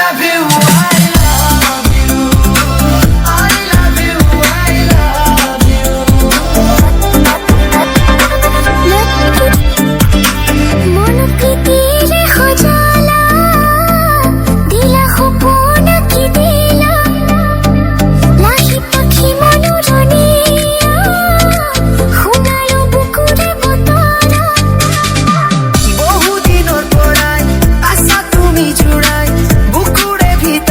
love you, I love you. I love you, I love you. मन प्रीतिरे खजाला दिला खुपोन की दिला लाही पाखी मनोरनिया हुनालो बुकुरे बतरा বহুদিনের পড়াই আশা তুমি জুড়াই বুকুরে ভিতরে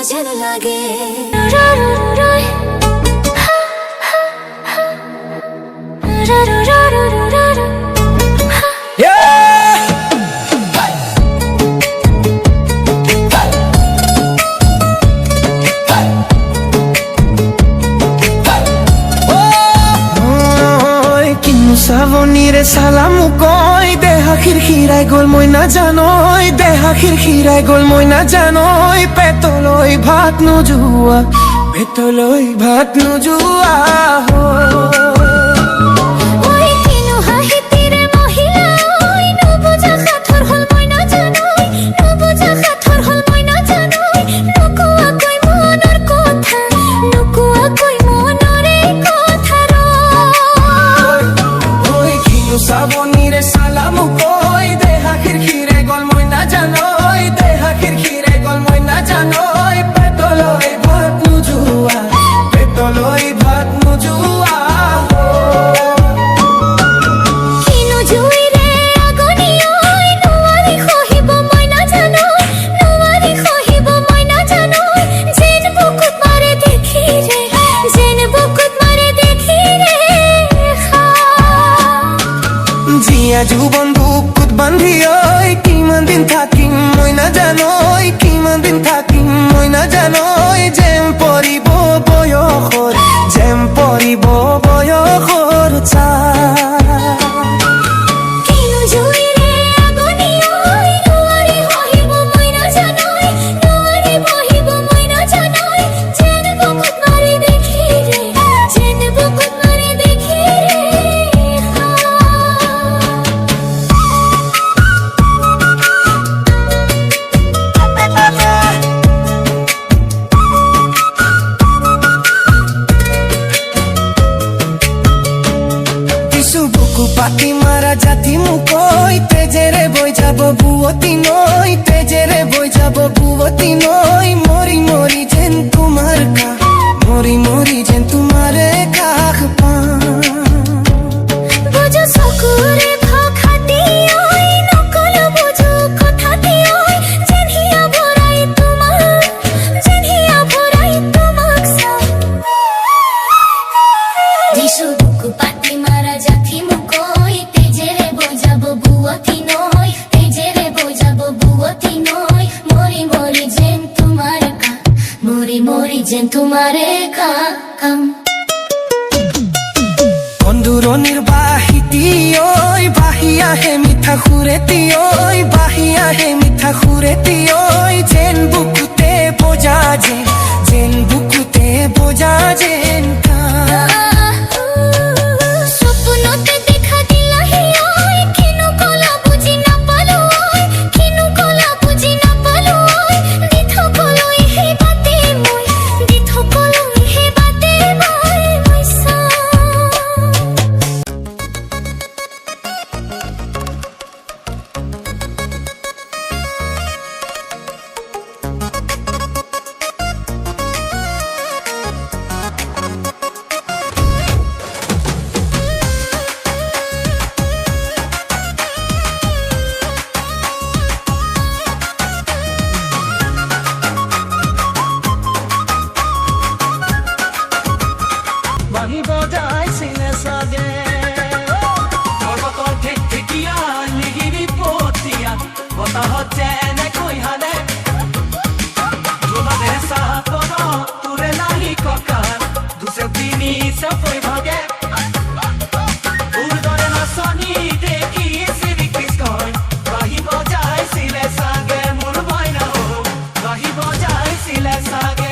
যেন লাগে শ্রাবণীরে সালাম কই দেহা খিরখিরাই গোল মই না জানই দেহা খিরখিরাই গোল মই না জানই পেতলই ভাত নোজোৱা পেতলই ভাত নোজোৱা শ্রাবণীরে সালাম কই দেহা খিরখিরাই গোল মই না জানই দেহা খিরখিরাই গোল মই না জানই পেতলই ভাত নোজোৱা পেতলই ভাত নোজোৱা জীবন বুকুত বান্ধি ঐ কিমান দিন থাকিম মই না জানই কিমান দিন থাকিম মই না জানই যেন পৰিব বয়সৰ ছাঁ পাতি মারা জাতি মুকই তেজেরে বই যাব বুয়তি নই তেজেরে বই যাব বুয়তি নই মরি মরি যেন তোমার কা মরি মরি যেন তোমারে কাখ পা বুঝো সকুরে ভাখাতি ওই নকল বুঝো কথাতি ওই জেনহিয়া ভরাই তোমাক সা দিশু বুকু পাতি মারা জাতি যেন তোমারে কাম বন্ধুরনির বাহিতি ওই বাহিয়া হে মিঠা খুরেতি ওই বাহিয়া হে মিঠা খুরেতি ওই যেন বুকুতে বোঝা যেন বুকুতে বোঝা যেন স্বপ্নতে দেখা দিলাহি ওই কিনু কলা বুঝি না পালো কিনু কলা বুঝি না পালো দিথ কলই হে বাতে মই দিথ কলই হে বাতে মই মইসা বাহি বজাইছিলে চাগে পৰ্বতৰ ঠিক ঠিকিয়া লিগিৰি পতিয়া বতাহত যেনেকৈ হালে জোনাৰে চাহতৰ তোৰে নাহি ককাৰ দুচেও তিনি চেপৈ ভাগে উৰ্দৰে নাচনি দেখি শ্ৰীকৃষ্ণই বাহি বজাইছিলে চাগে মোৰ মইনা বাহি বজাইছিলে চাগে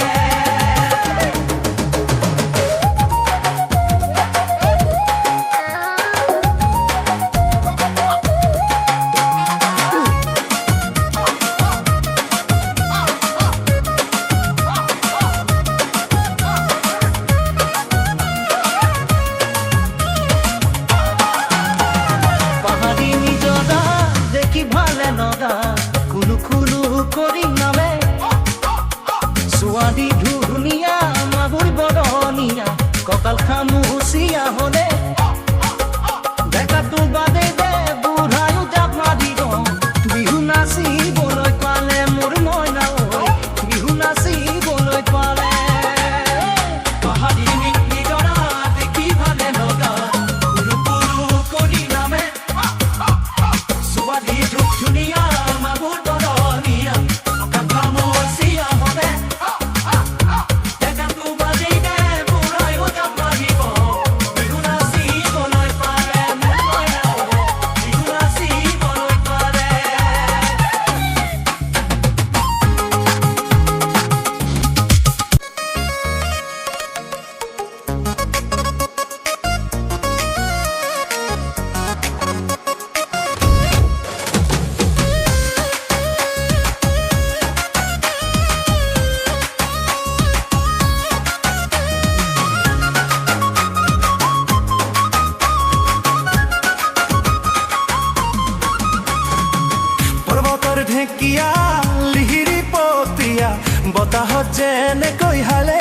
বতাহত যেনেকৈ হালে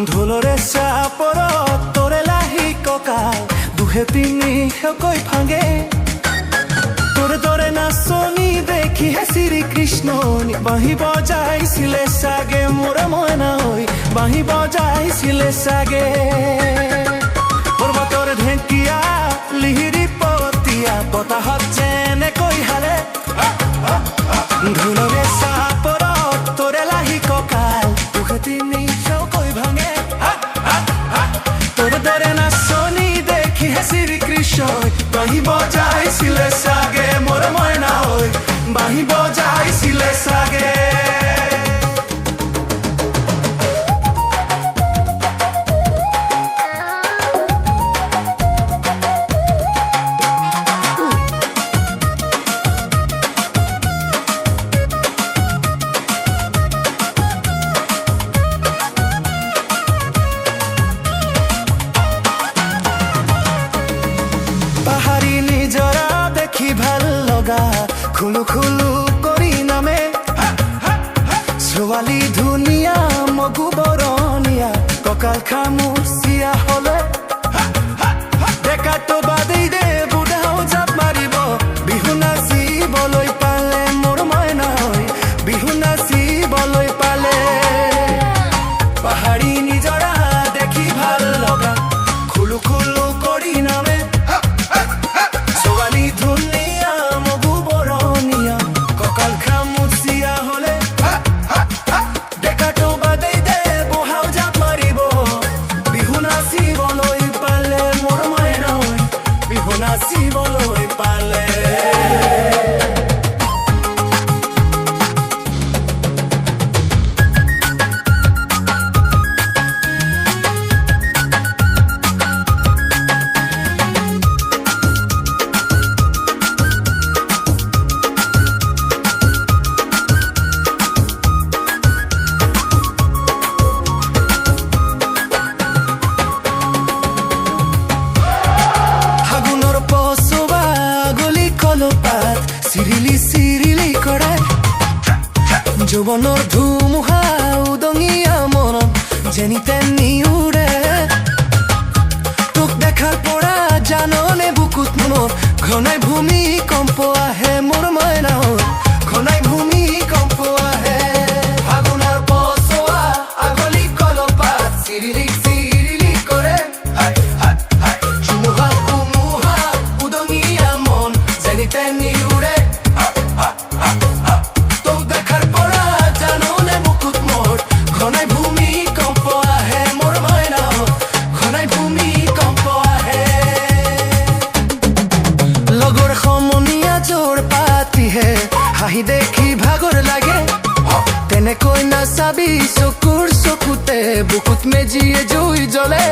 ঢোলৰে চাপৰত তোৰে লাহি কঁকাল দুহে তিনিকৈ ভাঙে তোৰে দৰে নাচনি দেখিহে শ্ৰীকৃষ্ণ বাঁহী বজাইছিলে চাগে মোৰ মইনা হৈ বাঁহী বজাইছিলে চাগে পৰ্বতৰ ঢেঁকীয়া লিহিৰি পতীয়া বতাহত যেনেকৈ হালে ঢোলৰে চাপৰত তোৰে লাহি কঁকাল দুহে তিনিকৈ ভাঙে তোৰে দৰে নাচনি দেখিহে শ্ৰীকৃষ্ণই বাঁহী বজাইছিলে চাগে মোৰ মইনা হৈ বাঁহী বজাইছিলে চাগে পাহাৰী নিজৰা দেখি ভাল লগা খুলু খুলু কৰি নামে ছোৱালী ধুনীয়া মগু বৰণীয়া কঁকাল খামুচিয়া হলে ডেকাটো বাদেই দে বুঢ়াও জাপ মাৰিব বিহু নাচিবলৈ পালে মোৰ মইনা হৈ বিহু নাচিবলৈ পালে পাহাৰী নিজৰা দেখি ভাল লগা খুলু খুলু কৰি নামে ছোৱালী ধুনীয়া মগু বৰণীয়া কঁকাল খামুচিয়া হলে ডেকাটো বাদেই দে বুঢ়াও জাপ মাৰিব বিহু নাচিবলৈ পালে মোৰ মইনা হৈ বিহু নাচিবলৈ পালে ফাগুনৰ পচোৱা গলি কলপাত চিৰিলি চিৰিলি কৰে যৌৱনৰ ধুমুহা উদঙীয়া মনত যেনি তেনি উৰে তোক দেখাৰ পৰা জাননে বুকুত মনত ঘনাই ভূমিকম্প আহে মোৰ মইনা হৈ ঘনাই ভূমিকম্প আহে ফাগুনৰ পচোৱা আগলি কলপাত চিৰিলি চিৰিলি কৰে ধুমুহা ধুমুহা উদঙীয়া মন যেনি তেনি উৰে তোক দেখাৰ পৰা জাননে বুকুত মোৰ ঘনাই ভূমিকম্প আহে মোৰ মইনা ঘনাই ভূমিকম্প আহে লগৰ সমনীয়া জোৰ পাতিহে হাঁহি দেখি ভাগৰ লাগে তেনেকৈ নাচাবি চকুৰ চকুতে বুকুত মেজিয়ে জুই জ্বলে